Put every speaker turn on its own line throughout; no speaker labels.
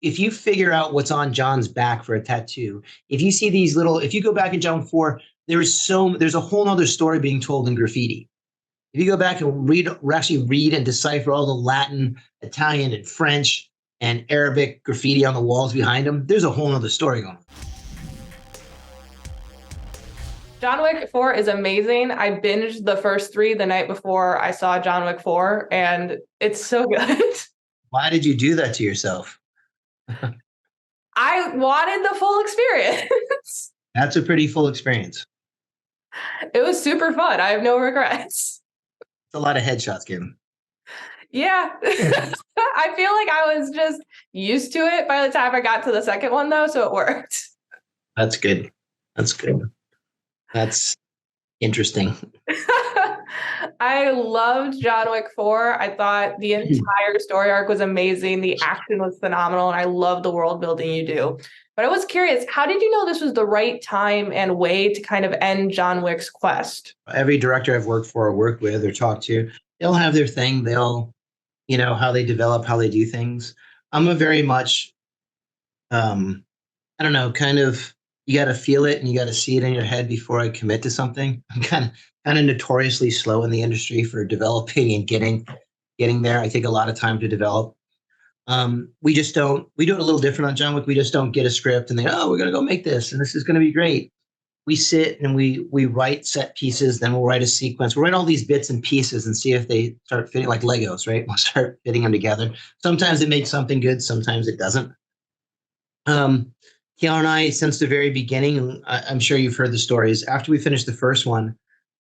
if you figure out what's on John's back for a tattoo, if you see these little, if you go back in John Wick 4, there's a whole other story being told in graffiti. If you go back and actually read and decipher all the Latin, Italian, and French and Arabic graffiti on the walls behind them, there's a whole other story going on.
John Wick 4 is amazing. I binged the first 3 the night before I saw John Wick 4, and it's so good.
Why did you do that to yourself?
I wanted the full experience.
That's a pretty full experience.
It was super fun. I have no regrets.
It's a lot of headshots, Kim.
Yeah. I feel like I was just used to it by the time I got to the second one, though, so it worked.
That's good. That's good. That's interesting.
I loved John Wick 4. I thought the entire story arc was amazing. The action was phenomenal, and I love the world building you do. But I was curious, how did you know this was the right time and way to kind of end John Wick's quest?
Every director I've worked for or worked with or talked to, they'll have their thing. They'll, how they develop, how they do things. I'm a very much, I don't know, kind of, you got to feel it and you got to see it in your head before I commit to something. I'm kind of notoriously slow in the industry for developing and getting there. I take a lot of time to develop. We do it a little different on John Wick. We just don't get a script and we're going to go make this and this is going to be great. We sit and we write set pieces, then we'll write a sequence. We'll write all these bits and pieces and see if they start fitting like Legos, right? We'll start fitting them together. Sometimes it makes something good. Sometimes it doesn't. Keanu and I, since the very beginning, I'm sure you've heard the stories. After we finished the first one,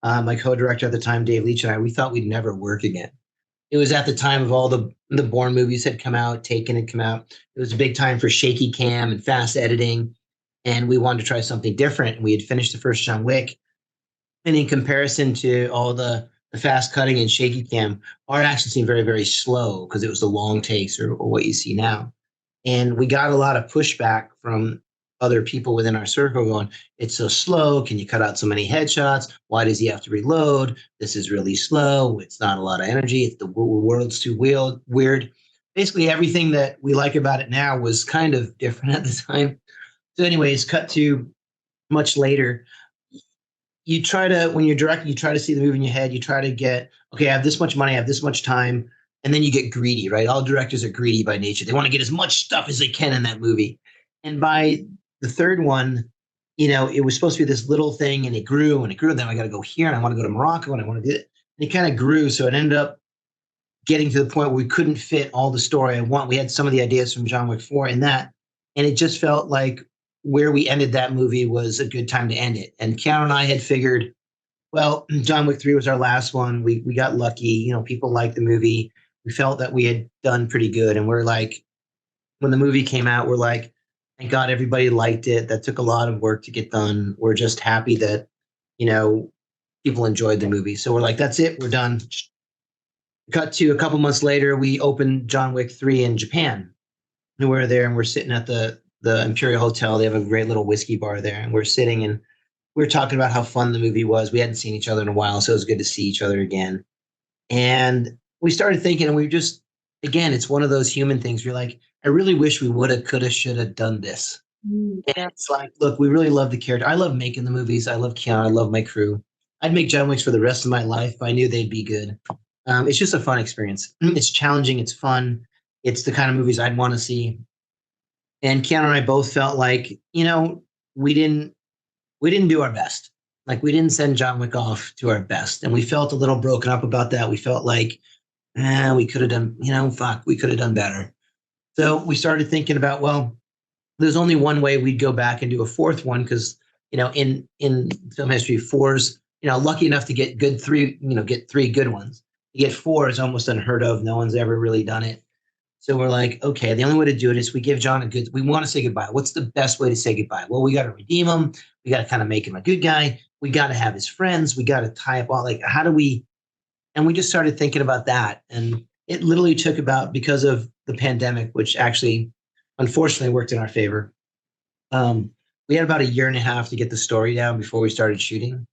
my co-director at the time, Dave Leitch, and I, we thought we'd never work again. It was at the time of all the Bourne movies had come out, Taken had come out. It was a big time for shaky cam and fast editing, and we wanted to try something different. And we had finished the first John Wick, and in comparison to all the fast cutting and shaky cam, our action seemed very, very slow because it was the long takes or what you see now. And we got a lot of pushback from other people within our circle going, it's so slow. Can you cut out so many headshots? Why does he have to reload? This is really slow. It's not a lot of energy. The world's too weird. Basically, everything that we like about it now was kind of different at the time. So anyways, cut to much later. You try to, when you're directing, you try to see the movie in your head. You try to get, okay, I have this much money, I have this much time. And then you get greedy, right? All directors are greedy by nature. They want to get as much stuff as they can in that movie. And by the third one, it was supposed to be this little thing and it grew and it grew. Then I got to go here and I want to go to Morocco and I want to do it. And it kind of grew. So it ended up getting to the point where we couldn't fit all the story I want. We had some of the ideas from John Wick 4 in that. And it just felt like where we ended that movie was a good time to end it. And Keanu and I had figured, well, John Wick 3 was our last one. We got lucky. People liked the movie. We felt that we had done pretty good. And we're like, when the movie came out, we're like, thank God everybody liked it. That took a lot of work to get done. We're just happy that, people enjoyed the movie. So we're like, that's it. We're done. Cut to a couple months later, we opened John Wick 3 in Japan. And we're there and we're sitting at the Imperial Hotel. They have a great little whiskey bar there. And we're sitting and we're talking about how fun the movie was. We hadn't seen each other in a while, so it was good to see each other again. And we started thinking, and we just, again, it's one of those human things. You're like, I really wish we woulda, coulda, shoulda done this. And it's like, look, we really love the character. I love making the movies. I love Keanu. I love my crew. I'd make John Wicks for the rest of my life, but I knew they'd be good. It's just a fun experience. It's challenging. It's fun. It's the kind of movies I'd want to see. And Keanu and I both felt like, we didn't do our best. Like we didn't send John Wick off to our best. And we felt a little broken up about that. We felt like, we could have done, we could have done better. So we started thinking about, well, there's only one way we'd go back and do a fourth one because, in film history, fours, lucky enough to get get 3 good ones. To get 4 is almost unheard of. No one's ever really done it. So we're like, okay, the only way to do it is we give John we want to say goodbye. What's the best way to say goodbye? Well, we got to redeem him. We got to kind of make him a good guy. We got to have his friends. We got to tie up all, how do we, and we just started thinking about that. And it literally took about, because of the pandemic, which actually, unfortunately, worked in our favor. We had about a year and a half to get the story down before we started shooting.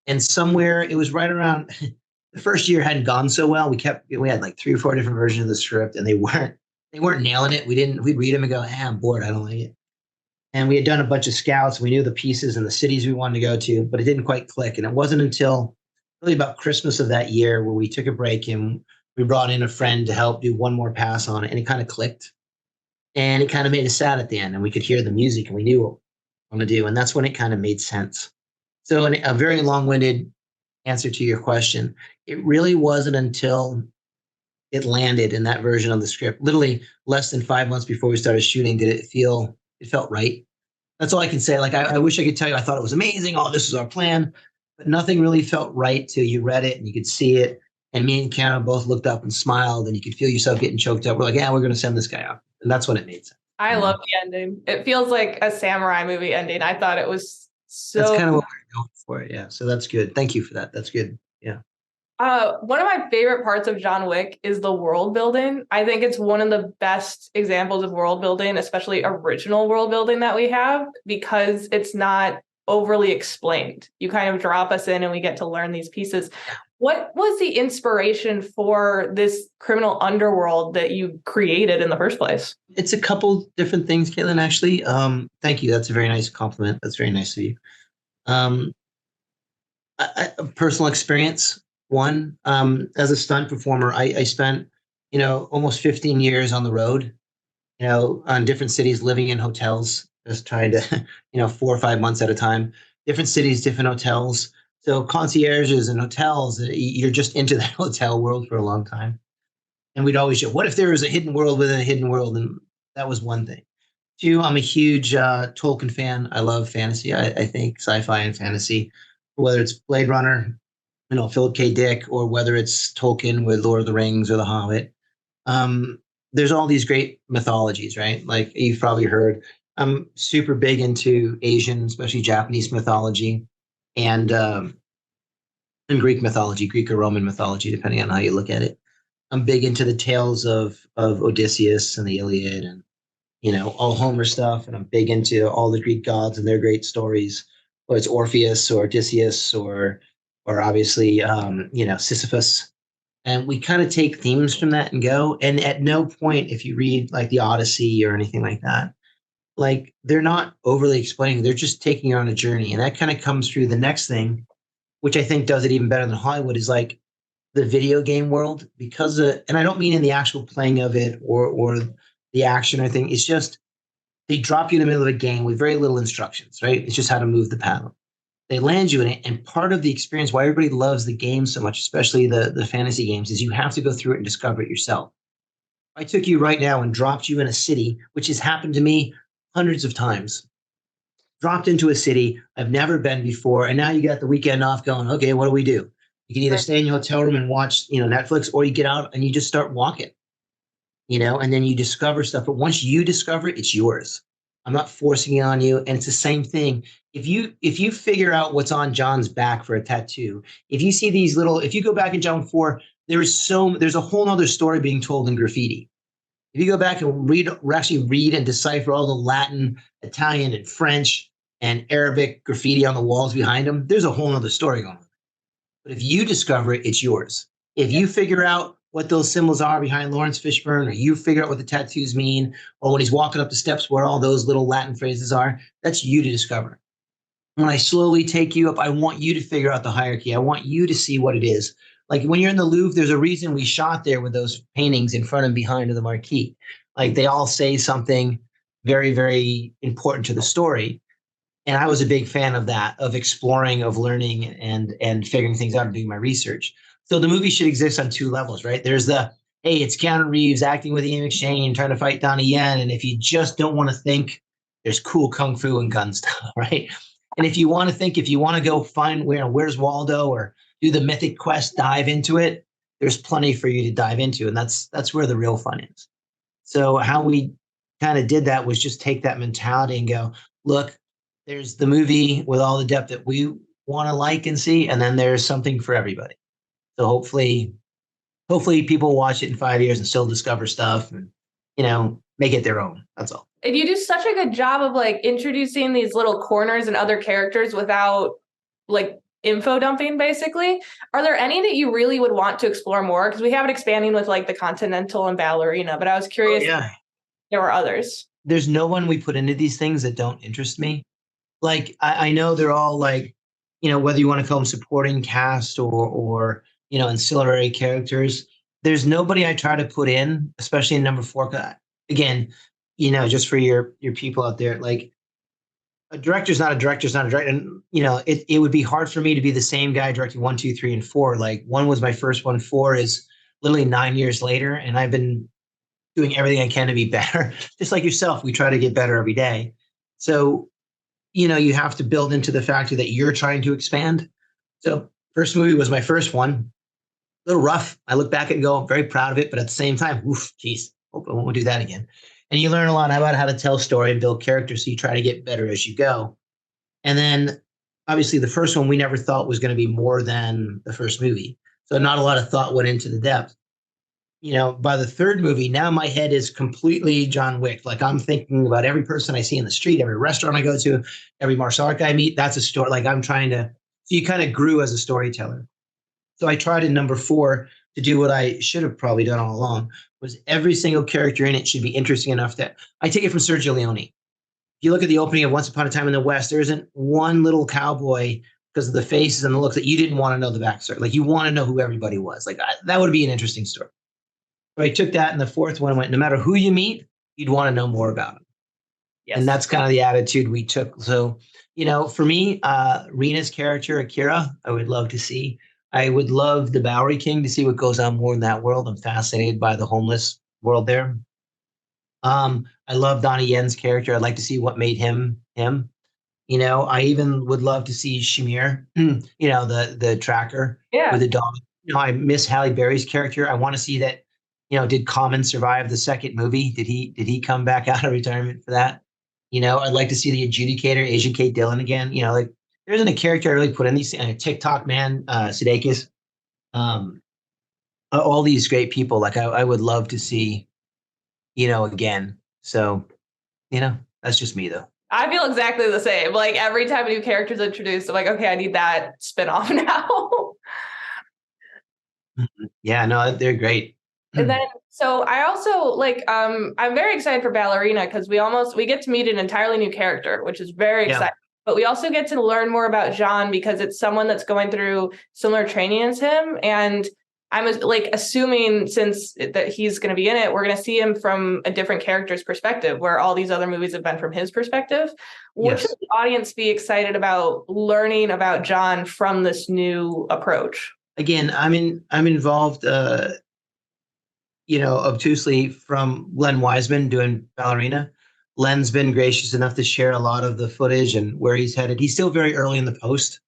And somewhere it was right around, the first year hadn't gone so well. We had like 3 or 4 different versions of the script and they weren't They weren't nailing it. We'd read them and go, I'm bored. I don't like it. And we had done a bunch of scouts. We knew the pieces and the cities we wanted to go to, but it didn't quite click. And it wasn't until really about Christmas of that year where we took a break and we brought in a friend to help do one more pass on it. And it kind of clicked. And it kind of made us sad at the end. And we could hear the music and we knew what we want to do. And that's when it kind of made sense. So, in a very long winded answer to your question, it really wasn't until it landed in that version of the script, literally less than 5 months before we started shooting, it felt right. That's all I can say. Like, I wish I could tell you I thought it was amazing. Oh, this is our plan. But nothing really felt right till you read it and you could see it. And me and Karen both looked up and smiled and you could feel yourself getting choked up. We're like, yeah, we're going to send this guy out. And that's when it made sense.
I love the ending. It feels like a samurai movie ending. I thought it was so.
That's kind of what we're going for. Yeah. So that's good. Thank you for that. That's good. Yeah.
One of my favorite parts of John Wick is the world building. I think it's one of the best examples of world building, especially original world building that we have, because it's not overly explained. You kind of drop us in and we get to learn these pieces. What was the inspiration for this criminal underworld that you created in the first place?
It's a couple different things, Caitlin, actually. Thank you. That's a very nice compliment. That's very nice of you. Personal experience. One, as a stunt performer, I spent, almost 15 years on the road, on different cities, living in hotels, just trying to, 4 or 5 months at a time, different cities, different hotels. So concierges and hotels, you're just into that hotel world for a long time. And we'd always show, what if there was a hidden world within a hidden world? And that was one thing. Two, I'm a huge Tolkien fan. I love fantasy. I think sci-fi and fantasy, whether it's Blade Runner, Philip K. Dick, or whether it's Tolkien with Lord of the Rings or The Hobbit. There's all these great mythologies, right? Like you've probably heard. I'm super big into Asian, especially Japanese mythology, and Greek mythology, Greek or Roman mythology, depending on how you look at it. I'm big into the tales of Odysseus and the Iliad, and all Homer stuff, and I'm big into all the Greek gods and their great stories, whether it's Orpheus or Odysseus or obviously Sisyphus. And we kind of take themes from that and go. And at no point, if you read like the Odyssey or anything like that, like they're not overly explaining, they're just taking you on a journey. And that kind of comes through the next thing, which I think does it even better than Hollywood, is like the video game world, because and I don't mean in the actual playing of it or the action or anything. It's just they drop you in the middle of a game with very little instructions, right? It's just how to move the paddle. They land you in it. And part of the experience, why everybody loves the game so much, especially the fantasy games, is you have to go through it and discover it yourself. I took you right now and dropped you in a city, which has happened to me hundreds of times. Dropped into a city I've never been before. And now you got the weekend off going, okay, what do we do? You can either stay in your hotel room and watch, Netflix, or you get out and you just start walking, and then you discover stuff. But once you discover it, it's yours. I'm not forcing it on you. And it's the same thing. If you figure out what's on John's back for a tattoo, if you see if you go back in John 4, there's a whole nother story being told in graffiti. If you go back and actually read and decipher all the Latin, Italian, and French and Arabic graffiti on the walls behind them, there's a whole nother story going on. But if you discover it, it's yours. If you figure out what those symbols are behind Lawrence Fishburne, or you figure out what the tattoos mean, or when he's walking up the steps where all those little Latin phrases are, that's you to discover. When I slowly take you up, I want you to figure out the hierarchy. I want you to see what it is. Like when you're in the Louvre, there's a reason we shot there with those paintings in front and behind of the marquee. Like they all say something very, very important to the story. And I was a big fan of that, of exploring, of learning and figuring things out and doing my research. So the movie should exist on two levels, right? There's the, hey, it's Keanu Reeves acting with Ian McShane, trying to fight Donnie Yen. And if you just don't want to think, there's cool kung fu and gun stuff, right? And if you want to think, if you want to go find where's Waldo or do the mythic quest, dive into it, there's plenty for you to dive into. And that's where the real fun is. So how we kind of did that was just take that mentality and go, look, there's the movie with all the depth that we want to like and see, and then there's something for everybody. So hopefully people watch it in 5 years and still discover stuff and, make it their own. That's all.
And you do such a good job of like introducing these little corners and other characters without like info dumping, basically. Are there any that you really would want to explore more? Because we have it expanding with like the Continental and Ballerina, but I was
Oh,
curious if
yeah.
there were others.
There's no one we put into these things that don't interest me. Like I know they're all like, whether you want to call them supporting cast or ancillary characters. There's nobody I try to put in, especially in number four. 'Cause again, just for your people out there, like a director's not a director's not a director, and it would be hard for me to be the same guy directing one, two, three, and four. Like one was my first one, four is literally 9 years later, and I've been doing everything I can to be better. Just like yourself, we try to get better every day. So you have to build into the factor that you're trying to expand. So first movie was my first one. A little rough. I look back and go, I'm very proud of it, but at the same time, oof, geez, hope I won't do that again. And you learn a lot about how to tell story and build characters, so you try to get better as you go. And then obviously the first one we never thought was going to be more than the first movie. So not a lot of thought went into the depth. By the third movie, now my head is completely John Wick. Like I'm thinking about every person I see in the street, every restaurant I go to, every martial art guy I meet. That's a story. Like I'm trying to, so you kind of grew as a storyteller. So I tried in number four to do what I should have probably done all along, was every single character in it should be interesting enough that I take it from Sergio Leone. If you look at the opening of Once Upon a Time in the West, there isn't one little cowboy because of the faces and the looks that you didn't want to know the backstory. Like you want to know who everybody was. Like that would be an interesting story. So I took that in the fourth one and went, no matter who you meet, you'd want to know more about them. Yes. And that's kind of the attitude we took. So, for me, Rena's character, Akira, I would love to see. I would love the Bowery King to see what goes on more in that world. I'm fascinated by the homeless world there. I love Donnie Yen's character. I'd like to see what made him him. I even would love to see Shamir, the tracker with the dog. I miss Halle Berry's character. I want to see that. Did Common survive the second movie? Did he come back out of retirement for that? I'd like to see the adjudicator, Asian Kate Dillon again. Like there isn't a character I really put in these. TikTok man, Sudeikis, all these great people. Like I would love to see, again. So, that's just me though.
I feel exactly the same. Like every time a new character is introduced, I'm like, okay, I need that spinoff now.
Yeah, no, they're great.
And then, so I also like, I'm very excited for Ballerina because we get to meet an entirely new character, which is very exciting. But we also get to learn more about John because it's someone that's going through similar training as him. And I'm like assuming since that he's going to be in it, we're going to see him from a different character's perspective, where all these other movies have been from his perspective. What should the audience be excited about learning about John from this new approach?
Again, I'm involved. Obtusely from Len Wiseman doing Ballerina. Len's been gracious enough to share a lot of the footage and where he's headed. He's still very early in the post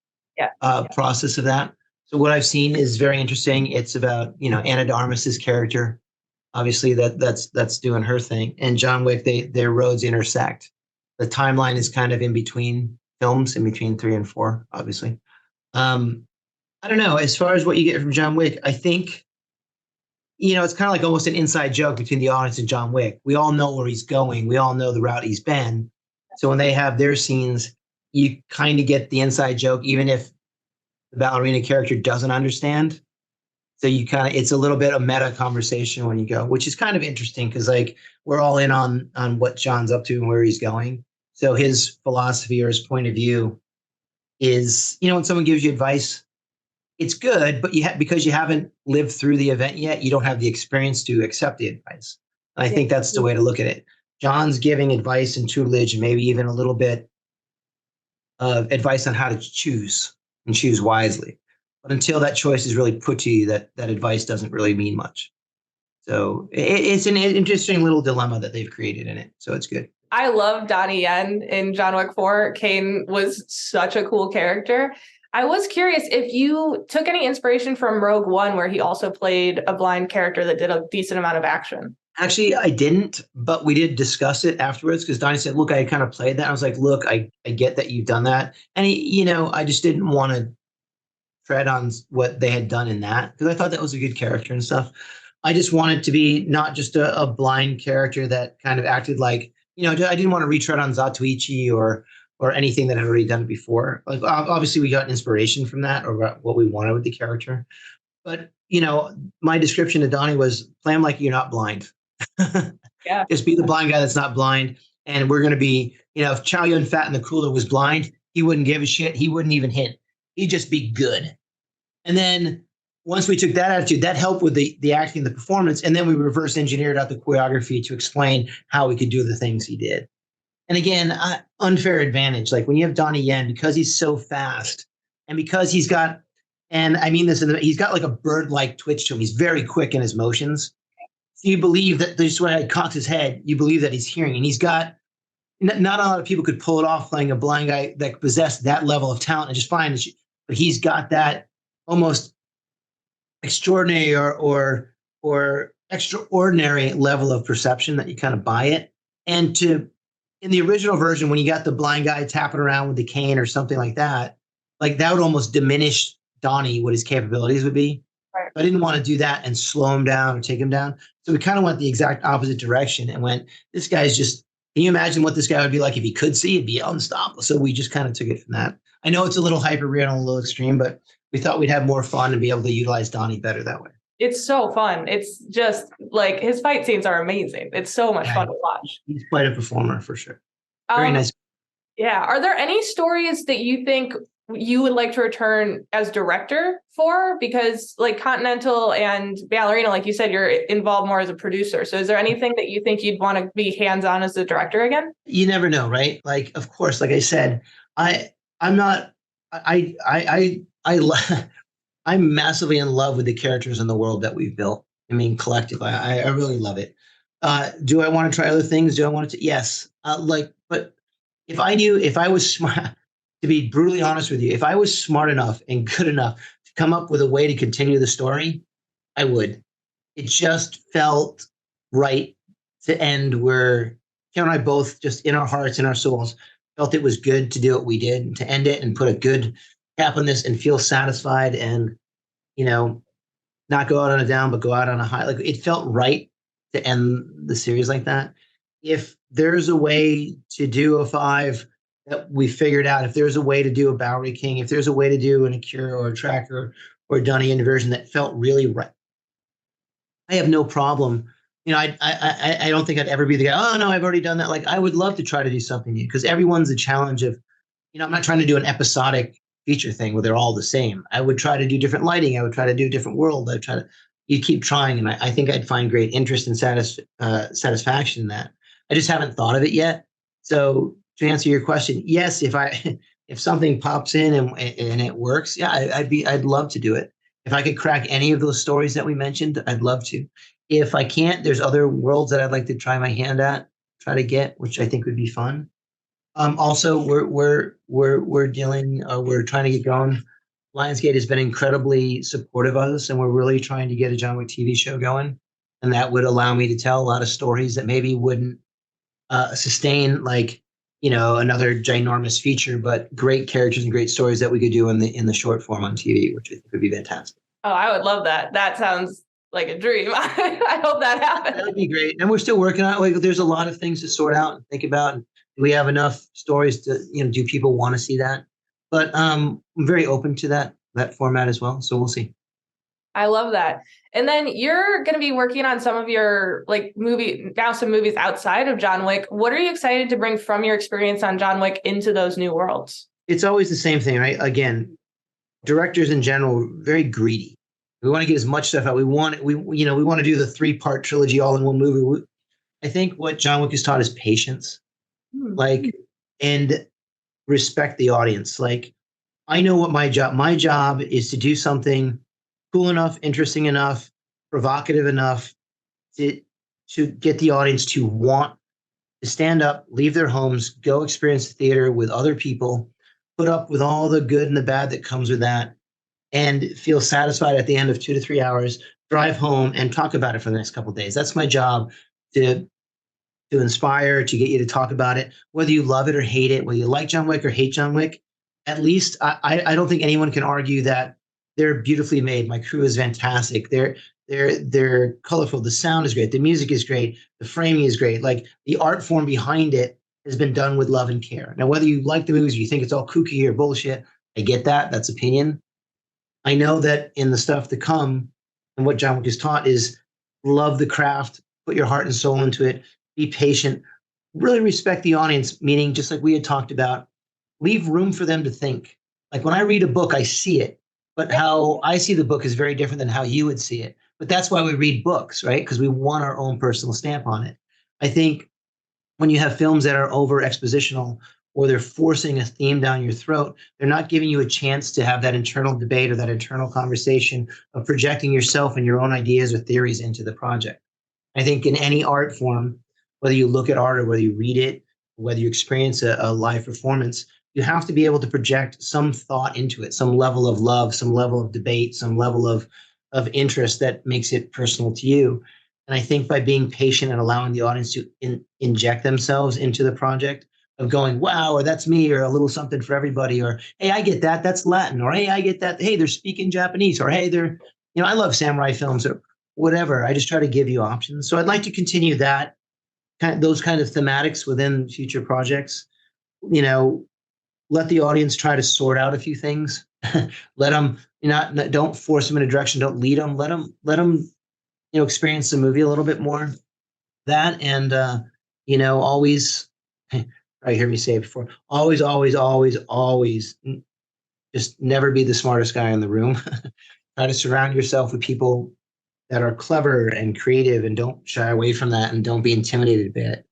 process of that. So what I've seen is very interesting. It's about, Anna de Armas's character. Obviously that's doing her thing. And John Wick, their roads intersect. The timeline is kind of in between films, in between 3 and 4, obviously. I don't know. As far as what you get from John Wick, I think it's kind of like almost an inside joke between the audience and John Wick. We all know where he's going. We all know the route he's been. So when they have their scenes, you kind of get the inside joke, even if the Ballerina character doesn't understand. So it's a little bit of meta conversation when you go, which is kind of interesting because like we're all in on what John's up to and where he's going. So his philosophy or his point of view is, when someone gives you advice, it's good, but because you haven't lived through the event yet, you don't have the experience to accept the advice. And I think that's the way to look at it. John's giving advice and tutelage, and maybe even a little bit of advice on how to choose and choose wisely. But until that choice is really put to you, that advice doesn't really mean much. So it's an interesting little dilemma that they've created in it. So it's good.
I love Donnie Yen in John Wick 4. Kane was such a cool character. I was curious if you took any inspiration from Rogue One, where he also played a blind character that did a decent amount of action.
Actually, I didn't, but we did discuss it afterwards because Donnie said, look, I kind of played that. I was like, look, I get that you've done that. And, I just didn't want to tread on what they had done in that because I thought that was a good character and stuff. I just wanted to be not just a blind character that kind of acted like, I didn't want to retread on Zatoichi or or anything that had already done it before. Like obviously we got inspiration from that or what we wanted with the character. But my description to Donnie was play him like you're not blind.
Yeah.
Just be the blind guy that's not blind. And we're gonna be, if Chow Yun Fat in the cooler was blind, he wouldn't give a shit. He wouldn't even hint. He'd just be good. And then once we took that attitude, that helped with the acting, the performance, and then we reverse engineered out the choreography to explain how we could do the things he did. And again, unfair advantage. Like when you have Donnie Yen, because he's so fast, and because he's got, and I mean this, he's got like a bird-like twitch to him. He's very quick in his motions. So you believe that just when he cocks his head, you believe that he's hearing, and he's got. Not a lot of people could pull it off playing a blind guy that possessed that level of talent and just fine. But he's got that almost extraordinary or extraordinary level of perception that you kind of buy it. And in the original version, when you got the blind guy tapping around with the cane or something like that would almost diminish Donnie, what his capabilities would be.
Right.
I didn't want to do that and slow him down or take him down. So we kind of went the exact opposite direction and went, this guy's just, can you imagine what this guy would be like if he could see? It'd be unstoppable. So we just kind of took it from that. I know it's a little hyper real and a little extreme, but we thought we'd have more fun and be able to utilize Donnie better that way.
It's so fun. It's just like his fight scenes are amazing. It's so much fun to watch.
He's quite a performer for sure. Very nice.
Yeah. Are there any stories that you think you would like to return as director for? Because like Continental and Ballerina, like you said, you're involved more as a producer. So is there anything that you think you'd want to be hands-on as a director again?
You never know, right? Like, of course, like I said, I'm massively in love with the characters in the world that we've built. I mean, collectively, I really love it. Do I want to try other things? Do I want to? Yes. But if I was smart, to be brutally honest with you, if I was smart enough and good enough to come up with a way to continue the story, I would. It just felt right to end where Karen and I both just in our hearts, in our souls, felt it was good to do what we did and to end it and put a good cap on this and feel satisfied and, not go out on a down, but go out on a high. Like it felt right to end the series like that. If there's a way to do a 5 that we figured out, if there's a way to do a Bowery King, if there's a way to do an Akira or a Tracker or a Donnie Yen version that felt really right, I have no problem. I don't think I'd ever be the guy, oh no, I've already done that. Like I would love to try to do something new because everyone's a challenge of, I'm not trying to do an episodic feature thing where they're all the same. I would try to do different lighting. I would try to do a different world. You keep trying. And I think I'd find great interest and satisfaction in that. I just haven't thought of it yet. So to answer your question, yes, if something pops in and it works, yeah, I'd love to do it. If I could crack any of those stories that we mentioned, I'd love to. If I can't, there's other worlds that I'd like to try my hand at, try to get, which I think would be fun. Also, we're trying to get going. Lionsgate has been incredibly supportive of us, and we're really trying to get a John Wick TV show going, and that would allow me to tell a lot of stories that maybe wouldn't sustain another ginormous feature, but great characters and great stories that we could do in the short form on TV, which I think would be fantastic.
Oh, I would love that. That sounds like a dream. I hope that happens.
That would be great. And we're still working on it. Like, there's a lot of things to sort out and think about. And do we have enough stories to, do people want to see that? But I'm very open to that format as well. So we'll see.
I love that. And then you're going to be working on some of your some movies outside of John Wick. What are you excited to bring from your experience on John Wick into those new worlds?
It's always the same thing, right? Again, directors in general, very greedy. We want to get as much stuff out. We want to do the 3-part trilogy all in one movie. I think what John Wick has taught is patience, and respect the audience. Like, I know what my job is to do something cool enough, interesting enough, provocative enough to get the audience to want to stand up, leave their homes, go experience the theater with other people, put up with all the good and the bad that comes with that, and feel satisfied at the end of 2 to 3 hours, drive home and talk about it for the next couple of days. That's my job, to inspire, to get you to talk about it, whether you love it or hate it, whether you like John Wick or hate John Wick. At least I don't think anyone can argue that they're beautifully made. My crew is fantastic. They're colorful. The sound is great. The music is great. The framing is great. Like, the art form behind it has been done with love and care. Now, whether you like the movies or you think it's all kooky or bullshit, I get that. That's opinion. I know that in the stuff to come, and what John Wick has taught is love the craft, put your heart and soul into it, be patient, really respect the audience, meaning just like we had talked about, leave room for them to think. Like when I read a book, I see it, but how I see the book is very different than how you would see it. But that's why we read books, right? Because we want our own personal stamp on it. I think when you have films that are over expositional or they're forcing a theme down your throat, they're not giving you a chance to have that internal debate or that internal conversation of projecting yourself and your own ideas or theories into the project. I think in any art form, whether you look at art or whether you read it, whether you experience a live performance, you have to be able to project some thought into it, some level of love, some level of debate, some level of interest that makes it personal to you. And I think by being patient and allowing the audience to inject themselves into the project of going, wow, or that's me, or a little something for everybody, or hey, I get that, that's Latin, or hey, I get that, hey, they're speaking Japanese, or hey, they're, I love samurai films, or whatever. I just try to give you options. So I'd like to continue that those kind of thematics within future projects. You know, let the audience try to sort out a few things. Let them don't force them in a direction. Don't lead them. Let them experience the movie a little bit more. That and always. I hear me say it before. Always, always, always, always. Just never be the smartest guy in the room. Try to surround yourself with people that are clever and creative, and don't shy away from that, and don't be intimidated by it.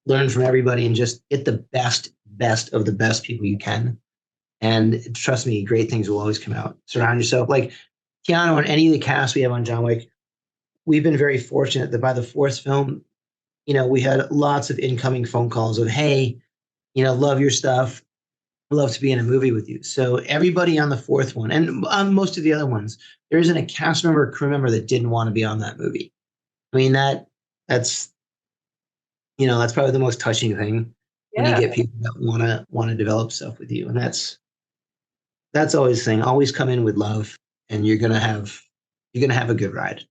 Learn from everybody and just get the best of the best people you can. And trust me, great things will always come out. Surround yourself like Keanu and any of the cast we have on John Wick. We've been very fortunate that by the fourth film, we had lots of incoming phone calls of, hey, love your stuff. Love to be in a movie with you. So everybody on the fourth one and on most of the other ones, there isn't a cast member or crew member that didn't want to be on that movie. I mean, that's that's probably the most touching thing when you get people that want to develop stuff with you. And that's always the thing. Always come in with love, and you're gonna have a good ride.